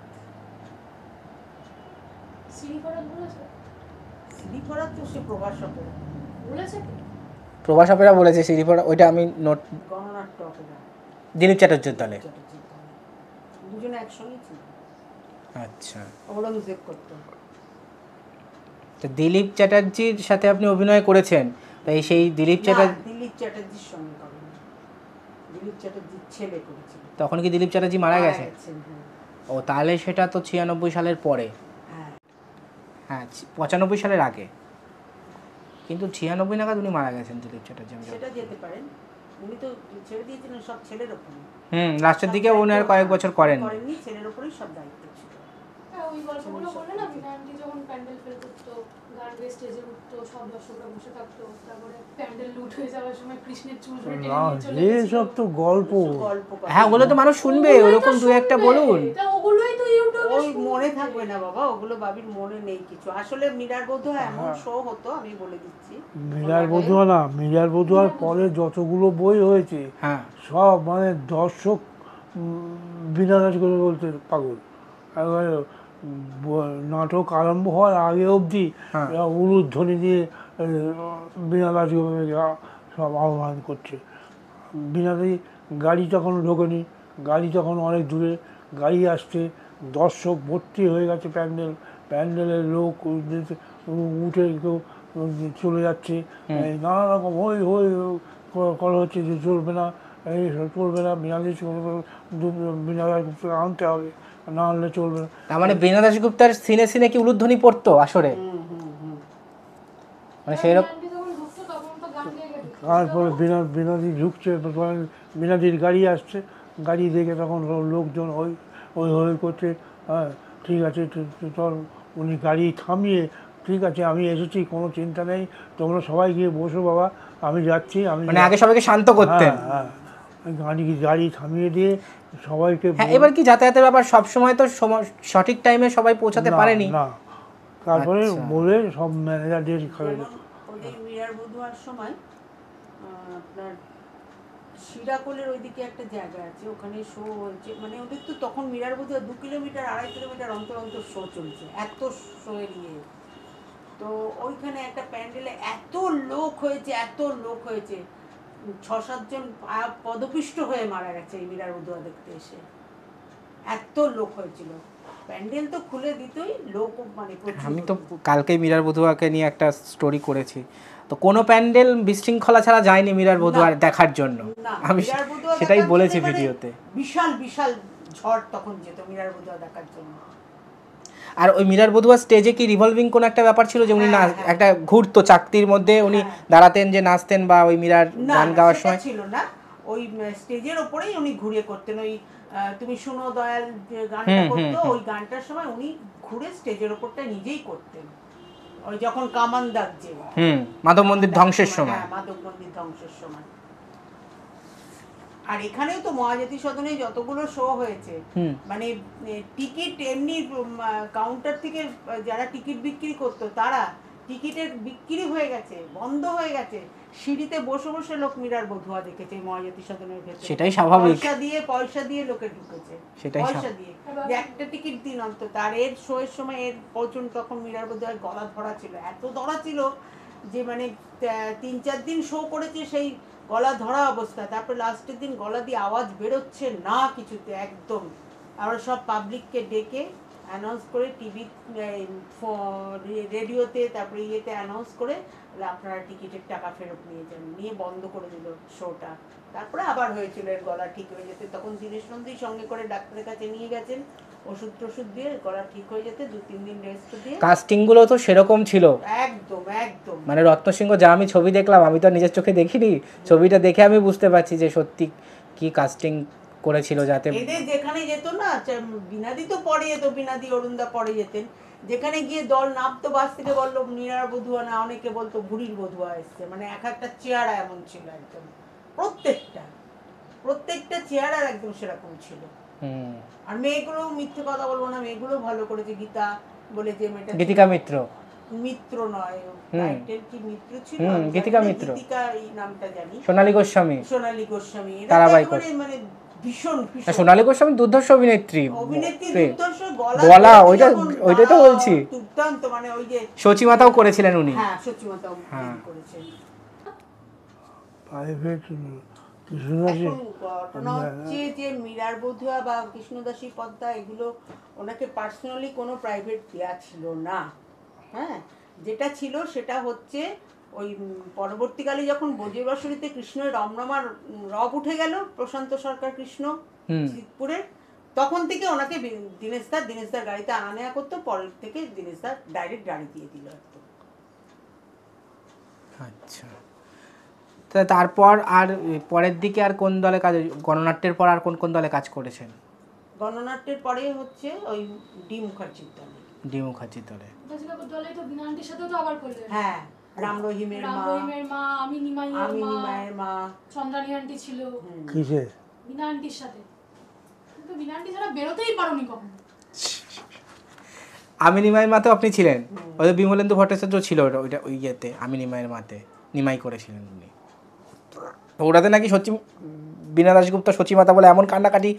সিরিফারাত বলেছে? সিরিফারাত তো সে প্রভাস অপেরা বলেছে কি? প্রভাস অপেরা বলেছে, শ্রীপরা ওইটা আমি নোট। গণনাট্য অপেরা দিলীপ চ্যাটার্জির দলে। চ্যাটার্জির দলে। দুজনে একসঙ্গে ছিল। আচ্ছা, ঔরঙ্গজেব করতো। তো দিলীপ চ্যাটার্জির সাথে আপনি অভিনয় করেছেন, তাই সেই দিলীপ চ্যাটার্জি দিলীপ চ্যাটার্জির সঙ্গে করেন, দিলীপ চ্যাটার্জির ছেলে করেছিল। তখন কি দিলীপ চ্যাটার্জি মারা গেছে? ও, তাহলে সেটা তো 96 সালের পরে। হ্যাঁ, হ্যাঁ, 95 সালের আগে, কিন্তু 96 নাগাদ উনি মারা গেছেন দিলীপ চ্যাটার্জি। সেটা যেতে পারেন। উনি তো ছেড়ে দিয়েছিলেন সব ছেলের ওপরে। লাস্টের দিকে উনি আর কয়েক বছর করেননি। ছেলের ওপরেই সব দায়িত্ব ছিল। হ্যাঁ, ওই গল্পগুলো বলে না, বিনান্তি যখন প্যান্ডেল ফেল করতো, গান গেয়ে স্টেজে উঠতো, সব দর্শকরা বসে থাকতো, তারপরে প্যান্ডেল লুট হয়ে যাওয়ার সময় কৃষ্ণের চুল ধরে টেনে নিয়ে চলে গেছিল। এসব তো গল্প। হ্যাঁ, ওগুলো তো মানুষ শুনবে, ওরকম দু একটা বলুন। তা ওগুলোই তো ইউটিউবে ওই মনে থাকবে না বাবা, ওগুলো বাবির মনে নেই কিছু। আসলে মীরার বধূয়া এমন শো হতো, আমি বলে দিচ্ছি। মীরার বধূয়া না, মীরার বধূয়ার পরে যতগুলো বই হয়েছে হ্যাঁ, সব মানে দর্শক বিনা দাস করে বলতে পাগল। একেবারে নাটক আরম্ভ হওয়ার আগে অবধি উলুধ্বনি দিয়ে বিনা দাস সব আহ্বান করছে। বিনা দাস গাড়ি তখন ঢোকেনি, গাড়ি তখন অনেক দূরে, গাড়ি আসছে, দর্শক ভর্তি হয়ে গেছে প্যান্ডেলের লোক উঠে কেউ চলে যাচ্ছে, নানা রকম হই হই করা হচ্ছে যে চলবে না, এই চলবে না, বিনা দাশগুপ্তকে আনতে হবে, না আনলে চলবে না। তার মানে বিনা দাশগুপ্তার সিনে সিনে কি উলুধ্বনি পড়তো আসরে? মানে সেই রকম। বিনান্তি যখন ঢুকতো তখন তো গান গেয়ে গেতো। তারপরে বিনাদি ঢুকছে, বিনাদির গাড়ি আসছে, গাড়ি দেখে তখন লোকজন হই হই করছে। হ্যাঁ, ঠিক আছে চল। উনি গাড়ি থামিয়ে, ঠিক আছে আমি এসেছি, কোনো চিন্তা নেই, তোমরা সবাই গিয়ে বসো বাবা, আমি যাচ্ছি। আমি মানে আগে সবাইকে শান্ত করতেন। হ্যাঁ, গাড়ি থামিয়ে দিয়ে সবাইকে। হ্যাঁ, এবার কি যাতায়াতের ব্যাপার, সব সময় তো সঠিক টাইমে সবাই পৌঁছাতে পারেনি। না, তারপরে বলে সব ম্যানেজারদের ওদের মীরার বধূয়ার সময় আপনার শিরাকোলের ওইদিকে একটা জায়গা আছে, ওখানে শো হয়েছে। মানে ওদের তো তখন মীরার বধূয়া 2 কিলোমিটার 2.5 কিলোমিটার অন্তর অন্তর শো চলছে, এত শো নিয়ে। তো ওইখানে একটা প্যান্ডেলে এত লোক হয়েছে, 6-7 জন পদপিষ্ট হয়ে মারা গেছে এই মীরার বধূয়া দেখতে এসে, এত লোক হয়েছিল। প্যান্ডেল তো খুলে দিতই, লোক মানে প্রচুর। আমি তো কালকেই মীরার বধূয়াকে নিয়ে একটা স্টোরি করেছি, তো কোনো প্যান্ডেল বিশৃঙ্খলা ছাড়া যায়নি মীরার বধূয়ার দেখার জন্য। আমি সেটাই বলেছি ভিডিওতে। বিশাল বিশাল ঝড় তখন যেত মীরার বধূয়া দেখার জন্য। আর ওই মীরার বধূয়া স্টেজে কি রিভলভিং কোন একটা ব্যাপার ছিল যে উনি একটা ঘুরতো চাকতির মধ্যে, উনি দাঁড়াতেন যে নাচতেন বা ওই মীরার গান গাওয়ার সময়? ছিল না, ওই স্টেজের ওপরেই উনি ঘুরে করতেন। ওই তুমি শুনো দয়াল যে গানটা করতো, ওই গানটার সময় উনি ঘুরে স্টেজের ওপরটা নিজেই করতেন, ওই যখন কামান দাগছে, মাধব মন্দির ধ্বংসের সময়। হ্যাঁ, মাধব মন্দির ধ্বংসের সময়। আর এখানেও তো মহাজাতি সদনে যতগুলো শো হয়েছে, মানে টিকিট এমনি কাউন্টার থেকে যারা টিকিট বিক্রি করতো তারা টিকিটের বিক্রি হয়ে গেছে, বন্ধ হয়ে গেছে, সিঁড়িতে বসে বসে লোক মীরার বধুয়া দেখেছে মহাজাতি সদনের ভেতরে। সেটাই স্বাভাবিক, পয়সা দিয়ে লোকে ঢুকেছে, পয়সা দিয়ে, যে একটা টিকিট দিন অন্তত। আর এর শো এর সময় এর পর্যন্ত তখন মীরার বধুয়ার গলা ধরা ছিল, এত ধরা ছিল যে মানে 3-4 দিন শো করেছে সেই গলা ধরা অবস্থা। তারপর লাস্টের দিন গলা দিয়ে আওয়াজ বেরোচ্ছে না কিছুতে একদম। আমরা সব পাবলিককে ডেকে অ্যানাউন্স করে, টিভি রেডিওতে, তারপরে ইয়েতে অ্যানাউন্স করে আপনারা টিকিটের টাকা ফেরত নিয়ে যান, নিয়ে বন্ধ করে দিল শোটা। তারপরে আবার হয়েছিল এর গলা ঠিক হয়ে যেতে, তখন দীনেশ নন্দী সঙ্গে করে ডাক্তারের কাছে নিয়ে গেছেন, ওষুধ টষুধ দিয়ে গলা ঠিক হয়ে যেতে 2-3 দিন রেস্ট দিয়ে। কাস্টিং গুলো তো সেরকম ছিল একদম একদম, মানে রত্নসিংহ যা আমি ছবি দেখলাম, আমি তো নিজের চোখে দেখিনি, ছবিটা দেখে আমি বুঝতে পারছি যে সত্যি কি কাস্টিং করেছিল। যাতে এদের যেখানে যেত না, বিনাদি তো পরে যেত, বিনাদি অরুণদা পরে যেতেন, যেখানে গিয়ে দল নামতো বাস থেকে বললো মীরার বধুয়া না, অনেকে বলতো বুড়ির বধুয়া এসছে, মানে এক একটা চেহারা এমন ছিল একদম, প্রত্যেকটা চেহারা একদম সেরকম ছিল। আর মেয়েগুলো মিথ্যে কথা বলবো না, মেয়েগুলো ভালো করেছে। গীতা বলে যে মেয়েটা, গীতিকা মিত্র, মিত্র নয় টাইটেল কি মিত্র ছিল, গীতিকা মিত্র, গীতিকা এই নামটা জানি, সোনালী গোস্বামী, তারাবাই মানে ভীষণ সোনালী গোস্বামী দুর্ধর্ষ অভিনেত্রী, দুর্ধর্ষ, গলা ওইটাই তো বলছি, দুর্দান্ত, মানে ওই যে সচিমাতাও করেছিলেন উনি। হ্যাঁ, সচিমাতাও করেছেন। প্রাইভেট ঘটনা হচ্ছে যে মীরার বধুয়া বা কৃষ্ণদাসী পদ্মা এগুলো ওনাকে পার্সোনালি কোনো প্রাইভেট দেয়া ছিল না। হ্যাঁ, যেটা ছিল সেটা হচ্ছে ওই পরবর্তীকালে যখন বজেবাসুরিতে কৃষ্ণের রমরমার রব উঠে গেল, প্রশান্ত সরকার কৃষ্ণ জিতপুরের, তখন থেকে ওনাকে দীনেশদার গাড়িতে আনা নেওয়া করতো, পরের থেকে দীনেশদার ডাইরেক্ট গাড়ি দিয়ে দিল একদম। আচ্ছা, তারপর আর পরের দিকে আর কোন দলে কাজ, গণনাট্যের পর আর কোন কোন দলে কাজ করেছেন? গণনাট্যের পরে হচ্ছে ওই ডি মুখার্জির দলে। ডি মুখার্জির দলে দলে তো বিনা আন্টির সাথেও তো আবার করলেন। হ্যাঁ, রাম রহিমের মা, আমি নিমাইয়ের মা, চন্দ্রানী আন্টি ছিল কিসে বিনা আন্টির সাথে। কিন্তু বিনা আন্টি ছাড়া বেরোতেই পারোনি কখনো। আমি নিমাইয়ের মাতে আপনি ছিলেন, ওই বিমলেন্দু ভট্টাচার্য ছিল ওইটা, ওই ইয়েতে আমি নিমাইয়ের মাতে নিমাই করেছিলেন উনি। তো ওটাতে নাকি বীণা দাশগুপ্ত সচিমাতা বলে এমন কান্নাকাটি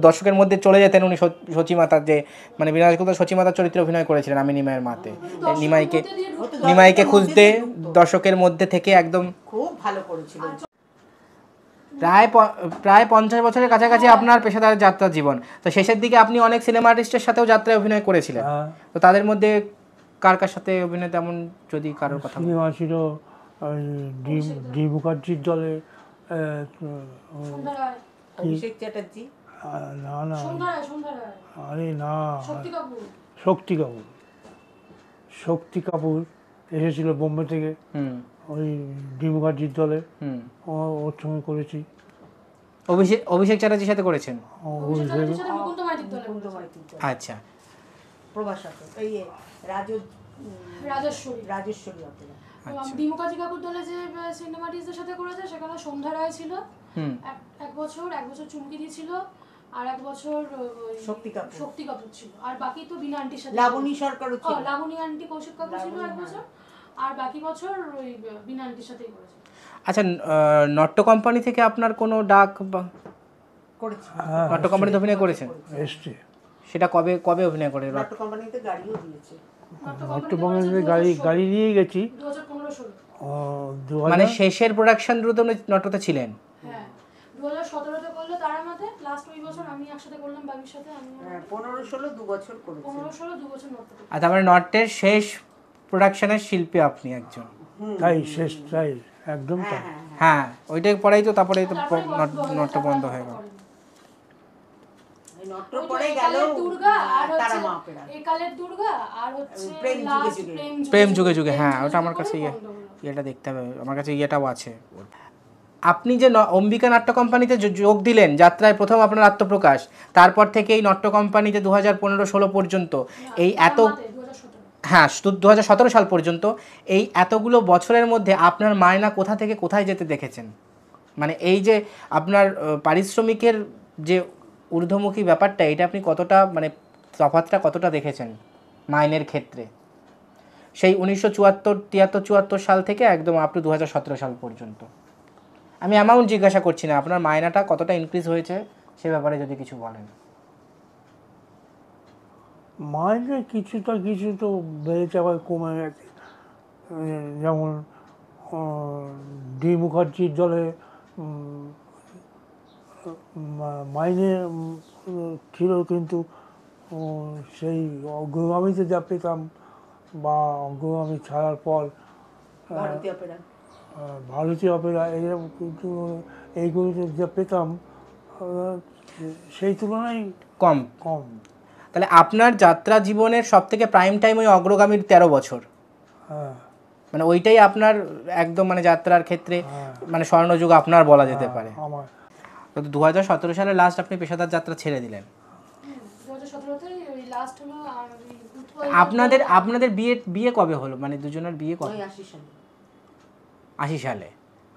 দর্শকের মধ্যে চলে যেতেন উনি, সচিমাতার যে মানে বীণা দাশগুপ্ত সচিমাতার চরিত্রে অভিনয় করেছিলেন আমি নিমাইয়ের মাতে। নিমাইকে খুঁজতে দর্শকের মধ্যে থেকে একদম খুব ভালো করেছিল। প্রায় 50 বছরের কাছাকাছি আপনার পেশাদার যাত্রা জীবন। তো শেষের দিকে আপনি অনেক সিনেমা আর্টিস্টের সাথেও যাত্রায় অভিনয় করেছিলেন, তো তাদের মধ্যে কার কার সাথে অভিনয় তেমন যদি কারোর কথা? সিনেমা ছিল ডি মুখার্জির দলে, অভিষেক চ্যাটার্জি, না আরে না, শক্তি কাপুর এসেছিল বোম্বে থেকে, ওই ডি মুখার্জির দলে, ওর সঙ্গে করেছি। অভিষেক চ্যাটার্জির সাথে করেছেন? আচ্ছা, প্রভাসাকে এই রাজেশ্বরী অপেরা। ডিমুখার্জি কাকুর দলে যে সিনেমাটিস্টদের সাথে করেছে সেখানে সন্ধ্যা রায় ছিল এক বছর চুমকি ছিল, আর এক বছর শক্তি কাপুর ছিল, আর বাকি তো বিনা আন্টির সাথে লাবণী সরকারও ছিল, লাবণী আন্টি কৌশিক কাপুর ছিল এক বছর, আর বাকি বছর ওই বিনা আন্টির সাথেই করেছে। আচ্ছা, নট্য কোম্পানি থেকে আপনার কোনো ডাক করেছে? নট্য কোম্পানিতে অভিনয় করেছেন? সেটা কবে অভিনয় করে? নট্য কোম্পানিতে গাড়িও দিয়েছে। নট্য কোম্পানিতে গাড়ি নিয়ে গেছি 2015-16। মানে শেষের প্রোডাকশন রুতে নট্যতে ছিলেন? হ্যাঁ, 2017-তে করলো তারামাতে, লাস্ট ওই বছর আমি একসাথে করলাম বাবির সাথে। আমি 15-16 2 বছর করেছি। 15-16 2 বছর নট্যতে। আচ্ছা, মানে নট্যের শেষ প্রোডাকশনের শিল্পী আপনি একজন? তাই একদম তাই। হ্যাঁ, ওইটাই পরেই তো, তারপরেই তো নট্য বন্ধ হয়ে গেল। নট্য পরে গেল দুর্গা, আর তারামা অপেরা, একালের দুর্গা, আর হচ্ছে প্রেম যুগে যুগে। হ্যাঁ, ওটা আমার কাছে ইয়েটা দেখতে হবে, আমার কাছে ইয়েটাও আছে। আপনি যে অম্বিকা নাট্য কোম্পানিতে যোগ দিলেন, যাত্রায় প্রথম আপনার আত্মপ্রকাশ, তারপর থেকে এই নাট্য কোম্পানিতে 2015-16 পর্যন্ত এই এত, হ্যাঁ 2017 সাল পর্যন্ত এই এতগুলো বছরের মধ্যে আপনার মায়না কোথা থেকে কোথায় যেতে দেখেছেন? মানে এই যে আপনার পারিশ্রমিকের যে ঊর্ধ্বমুখী ব্যাপারটা, এটা আপনি কতটা মানে তফাৎটা কতটা দেখেছেন মাইনের ক্ষেত্রে, সেই 1974 সাল থেকে একদম আপ টু 2017 সাল পর্যন্ত? আমি অ্যামাউন্ট জিজ্ঞাসা করছি না, আপনার মায়নাটা কতটা ইনক্রিজ হয়েছে সে ব্যাপারে যদি কিছু বলেন। মাইনে কিছু তো বেড়েছে, আবার কমে গেছে। যেমন ডি মুখার্জির দলে মাইনে ছিল, কিন্তু সেই অগ্রগামীতে যা পেতাম বা অগ্রগামী ছাড়ার পর ভারতীয় অপেরা এরকম কিন্তু এইগুলোতে যা পেতাম সেই তুলনায় কম। তাহলে আপনার যাত্রা জীবনের সব থেকে প্রাইম টাইম ওই অগ্রগামীর 13 বছর। হ্যাঁ, মানে ওইটাই আপনার একদম মানে যাত্রার ক্ষেত্রে মানে স্বর্ণযুগ আপনার বলা যেতে পারে। আমার তো 2017 সালে লাস্ট আপনি পেশাদার যাত্রা ছেড়ে দিলেন। আপনাদের বিয়ে কবে হলো? মানে দুজনের বিয়ে কবে? 80 সালে,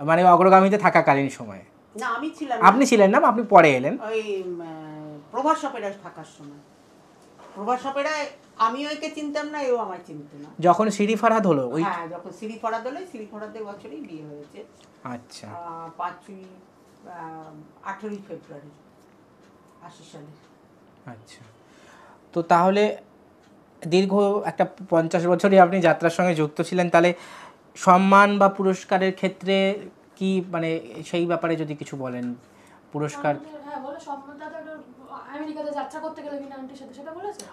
মানে অগ্রগামীতে থাকাকালীন সময়ে? না, আমি ছিলাম। আপনি ছিলেন না, আপনি পরে এলেন। ওই প্রভাস অপেরায় থাকার সময়। প্রভাস অপেরায় আমি ওকে চিনতাম না, এও আমায় চিনত না। যখন সিঁড়ি ফরহাদ হলো ওই? হ্যাঁ, যখন সিঁড়ি ফরহাদ হলো, সিঁড়ি ফরহাদের বছরেই বিয়ে হয়েছে। আচ্ছা, 18 ফেব্রুয়ারি 80 সালে। আচ্ছা, তো তাহলে দীর্ঘ একটা 50 বছরই আপনি যাত্রার সঙ্গে যুক্ত ছিলেন। তাহলে সম্মান বা পুরস্কারের ক্ষেত্রে কি মানে সেই ব্যাপারে যদি কিছু বলেন? পুরস্কার,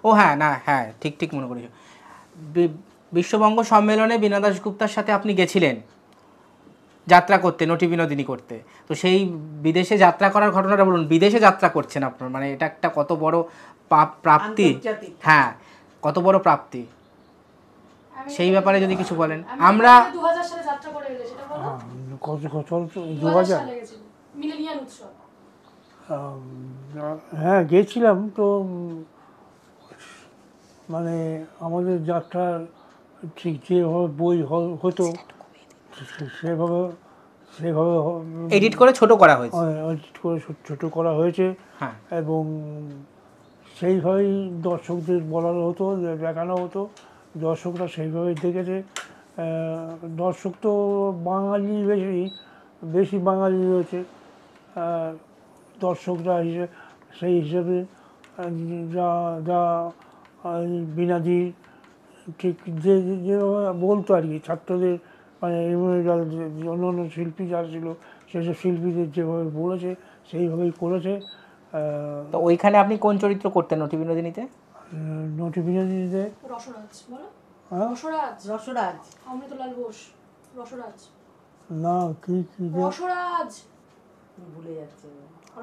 ও হ্যাঁ, না হ্যাঁ ঠিক মনে করেছি, বিশ্ববঙ্গ সম্মেলনে বীণা দাশগুপ্তার সাথে আপনি গেছিলেন যাত্রা করতে, নটি বিনোদিনী করতে। তো সেই বিদেশে যাত্রা করার ঘটনাটা বলুন। বিদেশে যাত্রা করছেন আপনার, মানে এটা একটা কত বড় প্রাপ্তি, হ্যাঁ কত বড় প্রাপ্তি, সেই ব্যাপারে যদি কিছু বলেন। আমরা 2000 সালে যাত্রা করে এলে, সেটা বলো। কত 2000 মিলেনিয়াল উৎসব। হ্যাঁ গেছিলাম তো। মানে আমাদের যাত্রার ঠিক যেভাবে বই হতো সেভাবে এডিট করে ছোট করা হয়েছে, ছোট করা হয়েছে। হ্যাঁ, এবং সেইভাবেই দর্শকদের বলানো হতো, দেখানো হতো, দর্শকরা সেইভাবেই দেখেছে। দর্শক তো বাঙালি, বেশি বাঙালি রয়েছে দর্শকরা, সেই হিসেবে যা বীণাদি ঠিক যেভাবে বলতো আর কি, ছাত্রদের মানে অন্য শিল্পী যারা ছিল সেসব শিল্পীদের যেভাবে বলেছে সেইভাবেই করেছে। তো ওইখানে আপনি কোন চরিত্র করতেন নটি বিনোদিনীতে? নটি বিনোদিনীতে রসরাজ, বলো। রসরাজ অমৃতলাল বোস। রসরাজ না, কি রসরাজ ভুলে যাচ্ছে।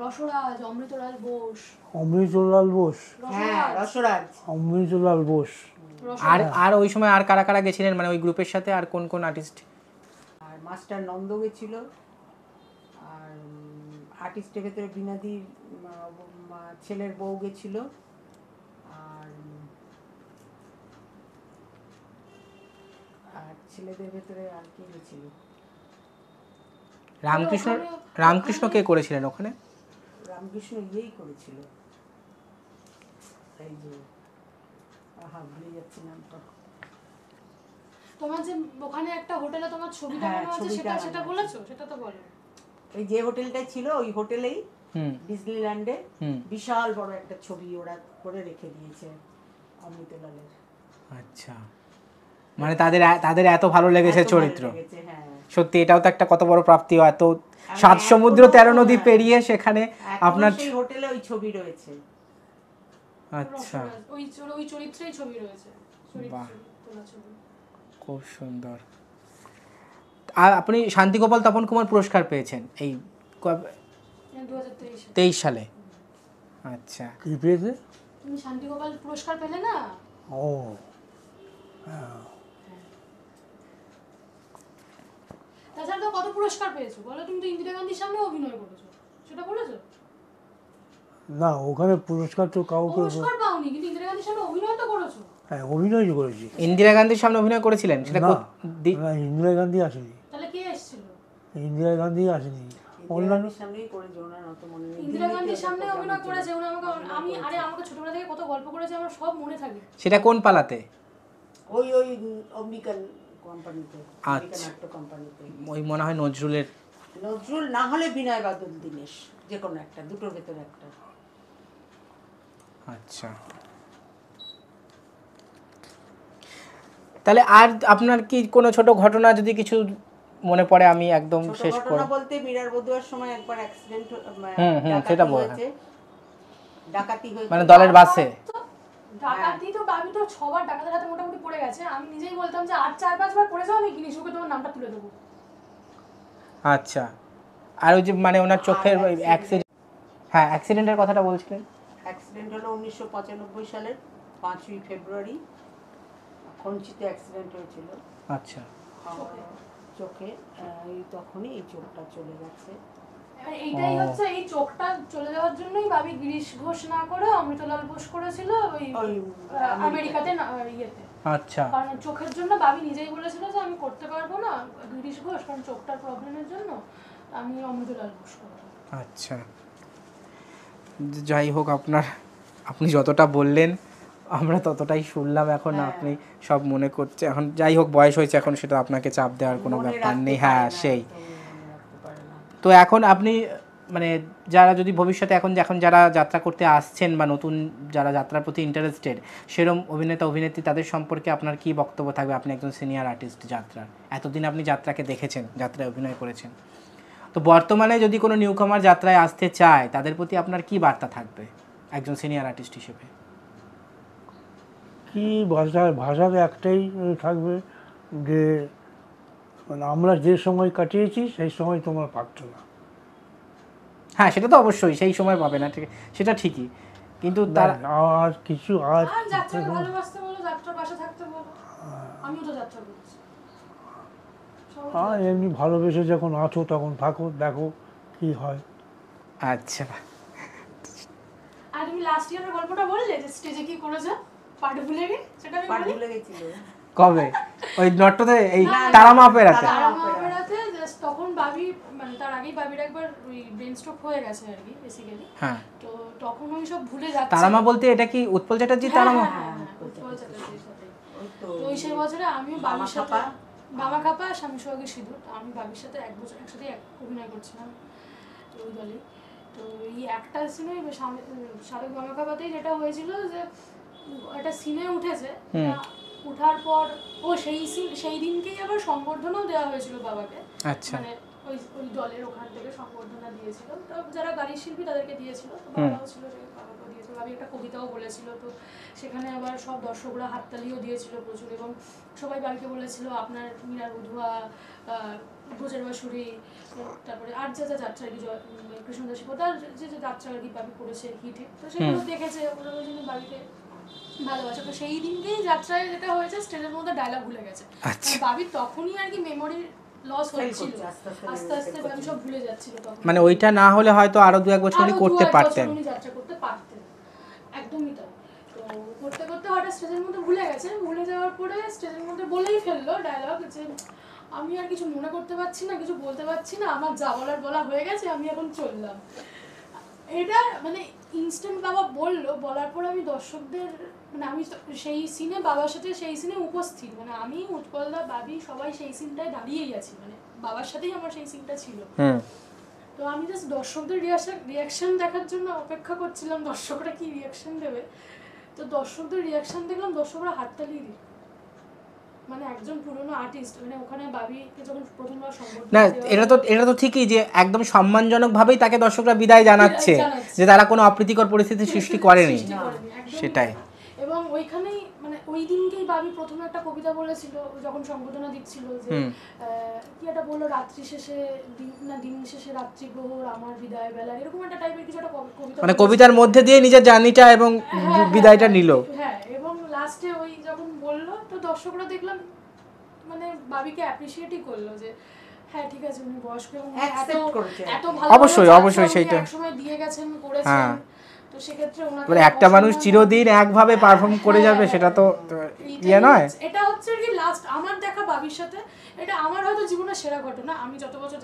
রসরাজ অমৃতলাল বোস। অমৃতলাল বোস, হ্যাঁ রসরাজ অমৃতলাল বোস। আর ওই সময় আর কারা কারা গেছিলেন মানে ওই গ্রুপের সাথে? আর কোন আর্টিস্ট? আর মাস্টার নন্দ গেছিল, আর আর্টিস্টের ভেতরে বীণাদির ছেলের বউ গেছিল, আর ছেলেদের ভেতরে আর কি গেছিল? রামকৃষ্ণ কে করেছিলেন ওখানে? রামকৃষ্ণ করেছিল, এই যে ভুলে যাচ্ছি নামটা। তোমার যে ওখানে একটা হোটেলে তোমার ছবিটা আছে, সেটা বলেছো, সেটা তো বলো। ওই যে হোটেলটাই ছিল, ওই হোটেলেই ডিজনিল্যান্ডে বিশাল বড় একটা ছবি ওরা করে রেখে দিয়েছে অমৃতলালের। আচ্ছা, মানে তাদের এত ভালো লেগেছে চরিত্র। সত্যি এটাও তো একটা কত বড় প্রাপ্তি। এত 7 সমুদ্র 13 নদী পেরিয়ে সেখানে আপনার সেই হোটেলে ওই ছবি রয়েছে। আচ্ছা, ওই চরিত্রেই ছবি রয়েছে। বাহ, খুব সুন্দর। আর আপনি শান্তিগোপাল তপন কুমার পুরস্কার পেয়েছেন এই 2023 সালে। আচ্ছা, কি পেয়েছে? তুমি শান্তিগোপাল পুরস্কার পেলে না? ও তাছাড়া তো কত পুরস্কার পেয়েছো বলো, তুমি তো ইন্দিরা গান্ধীর সামনে অভিনয় করেছো, সেটা বলেছো? না, ওখানে পুরস্কার তো কাউকে পুরস্কার পাওনি, কিন্তু ইন্দিরা গান্ধীর সামনে অভিনয় তো করেছো। হ্যাঁ, অভিনয় করেছি। ইন্দিরা গান্ধীর সামনে অভিনয় করেছিলেন? সেটা না, না, ইন্দিরা গান্ধী আসেনি। তাহলে কে এসেছিল? ইন্দিরা গান্ধী আসেনি, অন্যান্য সামনেই করেছে ওনার, অত মনে নেই। ইন্দিরা গান্ধীর সামনে অভিনয় করেছে উনি, আমাকে ছোটবেলা থেকে কত গল্প করেছে, আমার সব মনে থাকে। সেটা কোন পালাতে? ওই অম্বিকান কোম্পানিতে, আচ্ছা, নাট্য কোম্পানিতে। ওই মনে হয় নজরুলের। নজরুল না হলে বিনয় বাদল দীনেশ, যে কোনো একটা, দুটোর ভেতরে একটা। আচ্ছা, তাহলে আর আপনার কি কোনো ছোট ঘটনা যদি কিছু মনে পড়ে? আমি একদম শেষ করব। ঘটনা বলতে মিরার বদুয়ার সময় একবার অ্যাক্সিডেন্ট, সেটা বল। ডাকাতি হয়েছে মানে দলের বাসে? ডাকাতি তো বাবি তো 6 বার ডাকাতের হাতে মোটামুটি পড়ে গেছে। আমি নিজেই বলতাম যে আর 4-5 বার পড়ে যাও, আমি গিনিসুকে তোমার নামটা তুলে দেবো। আচ্ছা, আর ওই যে মানে ওনার চোখের অ্যাক্সিডেন্ট, হ্যাঁ অ্যাক্সিডেন্টের কথাটা বলছিলেন। অ্যাক্সিডেন্ট হলো 1995 সালের 5ই ফেব্রুয়ারি, খঞ্চিতে অ্যাক্সিডেন্ট হয়েছিল। আচ্ছা, চোখে, এই তখনই এই চোখটা চলে গেছে। এইটাই হচ্ছে, এই চোখটা চলে যাওয়ার জন্যই বাবি গিরিশ ঘোষ না করে অমৃতলাল বোস করেছিল ওই আমেরিকাতে, ইয়েতে। আচ্ছা, কারণ চোখের জন্য বাবি নিজেই বলেছিল যে আমি করতে পারবো না গিরিশ ঘোষ, কারণ চোখটার প্রবলেমের জন্য আমি অমৃতলাল বোস করব। আচ্ছা, যাই হোক, আপনি যতটা বললেন আমরা ততটাই শুনলাম। এখন আপনি সব মনে করছে, এখন যাই হোক বয়স হয়েছে, এখন সেটা আপনাকে চাপ দেওয়ার কোনো ব্যাপার নেই। হ্যাঁ সেই তো। এখন আপনি মানে যারা যদি ভবিষ্যতে এখন যারা যাত্রা করতে আসছেন বা নতুন যারা যাত্রার প্রতি ইন্টারেস্টেড, সেরকম অভিনেতা অভিনেত্রী, তাদের সম্পর্কে আপনার কি বক্তব্য থাকবে? আপনি একজন সিনিয়র আর্টিস্ট যাত্রার, এতদিন আপনি যাত্রাকে দেখেছেন, যাত্রায় অভিনয় করেছেন, তো বর্তমানে যদি কোনো নিউকামার যাত্রায় আসতে চায়, তাদের প্রতি আপনার কি বার্তা থাকবে একজন সিনিয়র আর্টিস্ট হিসেবে? কি ভাষার একটাই থাকবে যে মানে আমরা যে সময় কাটিয়েছি সেই সময় তোমার পাচ্ছ না। হ্যাঁ সেটা তো অবশ্যই, সেই সময় পাবে না, ঠিক, সেটা ঠিকই, কিন্তু তার আর কিছু আর যাত্রাকে ভালোবাসতে বলো, যাত্রার পাশে থাকতে বলো। আমিও তো যাত্রা করছি। আর এমনি ভালোবেসে যখন আছো তখন থাকো, দেখো কি হয়। আচ্ছা, আর তুমি লাস্ট ইয়ারের গল্পটা বললে যে স্টেজে কি করেছে, পাট ভুলে গিয়ে, সেটা আমি বলি। ভুলে গেছিল কবে? ওই নট্টতে এই তারা মাপেরাতে? তারা মাপেরাতে তখন বাবি, মানে তার আগেই বাবির একবার ওই ব্রেন স্ট্রোক হয়ে গেছে আর কি বেসিক্যালি। হ্যাঁ, তো তখন ওই সব ভুলে যাচ্ছে। তারামা বলতে এটা কি উৎপল চ্যাটার্জি তারামা? উৎপল চ্যাটার্জির সাথে। তো ওই সেই বছরে আমিও বাবির সাথে, বাবা খাপা স্বামী সোহাগের সিঁদুর, আমি বাবির সাথে এক বছর একসাথে অভিনয় করছিলাম ওই দলে। তো এই একটা সিনে সাবেক বাবা খাপাতেই যেটা হয়েছিল যে একটা সিনে উঠেছে, উঠার পর সেই দিনকেই আবার সংবর্ধনাও দেওয়া হয়েছিল বাবাকে। আচ্ছা, মানে ওই দলের ওখান থেকে সংবর্ধনা দিয়েছিল, তো যারা গাড়ির শিল্পী তাদেরকে দিয়েছিল, তো বাবাও ছিল, বাবাকেও দিয়েছিল। আমি একটা কবিতাও বলেছিল, তো সেখানে আবার সব দর্শকরা হাততালিও দিয়েছিল প্রচুর, এবং সবাই বাবিকে বলেছিল আপনার মীরার বধুয়া, ব্রজের বাঁশুরি, তারপরে আর যা যাত্রা আর কি, কৃষ্ণদাস শিবতার যে যাত্রা আর কি বাবি করেছে হিটে, তো সেগুলো দেখেছে ওরা, ওই জন্য বাবিকে ভালোবাসা। তো সেই দিনকেই যাত্রায় যেটা হয়েছে, স্টেজের মধ্যে ডায়লগ ভুলে গেছে। বাবি তখনই আর কি মেমোরি লস হয়েছিল, আস্তে আস্তে বাবি সব ভুলে যাচ্ছিল তখন। মানে ওইটা না হলে হয়তো আরো 2-1 বছর করতে পারতেন, উনি যাত্রা করতে পারতেন, একদমই তাই। তো করতে করতে হঠাৎ স্টেজের মধ্যে ভুলে গেছে, ভুলে যাওয়ার পরে স্টেজের মধ্যে বলেই ফেললো ডায়লগ যে আমি আর কিছু মনে করতে পারছি না, কিছু বলতে পারছি না, আমার যা বলার বলা হয়ে গেছে, আমি এখন চললাম। এটা মানে ইনস্ট্যান্ট বাবা বললো, বলার পর আমি দর্শকদের, মানে আমি সেই সিনে বাবার সাথে সেই সিনে উপস্থিত, মানে আমি উৎপলদা বাবি সবাই সেই সিনটায় দাঁড়িয়েই আছি, মানে বাবার সাথেই আমার সেই সিনটা ছিল। তো আমি জাস্ট দর্শকদের রিয়াকশন দেখার জন্য অপেক্ষা করছিলাম, দর্শকরা কি রিয়াকশন দেবে। তো দর্শকদের রিয়াকশন দেখলাম, দর্শকরা হাততালি দিল। মানে একজন পুরনো আর্টিস্ট, মানে ওখানে বাবিকে যখন প্রথমবার সম্বোধন, না এটা তো ঠিকই যে একদম সম্মানজনকভাবেই তাকে দর্শকরা বিদায় জানাচ্ছে, যে তারা কোনো অপ্রীতিকর পরিস্থিতি সৃষ্টি করেনি, সেটাই। এবং ওইখানেই মানে ওই দিনকেই বাবি প্রথমে একটা কবিতা বলেছিল যখন সম্বোধনা দিচ্ছিল, যে কি একটা বললো, রাত্রি শেষে দিন শেষে রাত্রি প্রহর আমার বিদায় বেলা, এরকম একটা টাইপের কিছু একটা কবিতা, মানে কবিতার মধ্যে দিয়ে নিজের জার্নিটা এবং বিদায়টা নিল। হ্যাঁ, এবং লাস্টে ওই যখন বললো, তো দর্শকরা দেখলাম মানে বাবিকে অ্যাপ্রিশিয়েটই করলো, যে হ্যাঁ ঠিক আছে, উনি বয়স্ক এবং Accept করেছে। এত ভালো অবশ্যই, অবশ্যই সেইটা। একসময় দিয়ে গেছেন, করেছেন। হ্যাঁ। তো সেক্ষেত্রে ওনাকে এবারে একটা মানুষ চিরদিন একভাবে পারফর্ম করে যাবে সেটা তো ইয়ে নয়। এটা হচ্ছে কি লাস্ট আমার দেখা বাবির সাথে, এটা আমার হয়তো জীবনের সেরা ঘটনা। আমি যত বছর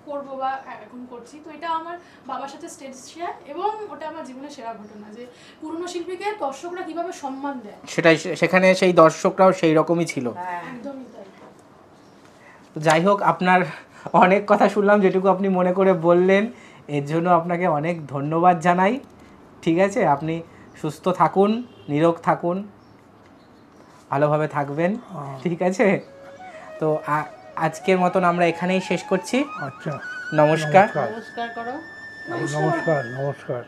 করবো বা এখন করছি, তো এটা আমার বাবার সাথে স্টেজ শেয়ার, এবং ওটা আমার জীবনের সেরা ঘটনা যে পুরনো শিল্পীকে দর্শকরা কিভাবে সম্মান দেয়। সেটাই, সেখানে সেই দর্শকরাও সেই রকমই ছিল। একদমই তাই। তো যাই হোক, আপনার অনেক কথা শুনলাম, যেটুকু আপনি মনে করে বললেন এর জন্য আপনাকে অনেক ধন্যবাদ জানাই। ঠিক আছে, আপনি সুস্থ থাকুন, নিরোগ থাকুন, ভালোভাবে থাকবেন। ঠিক আছে, তো আজকের মতন আমরা এখানেই শেষ করছি। আচ্ছা, নমস্কার। নমস্কার করো। নমস্কার।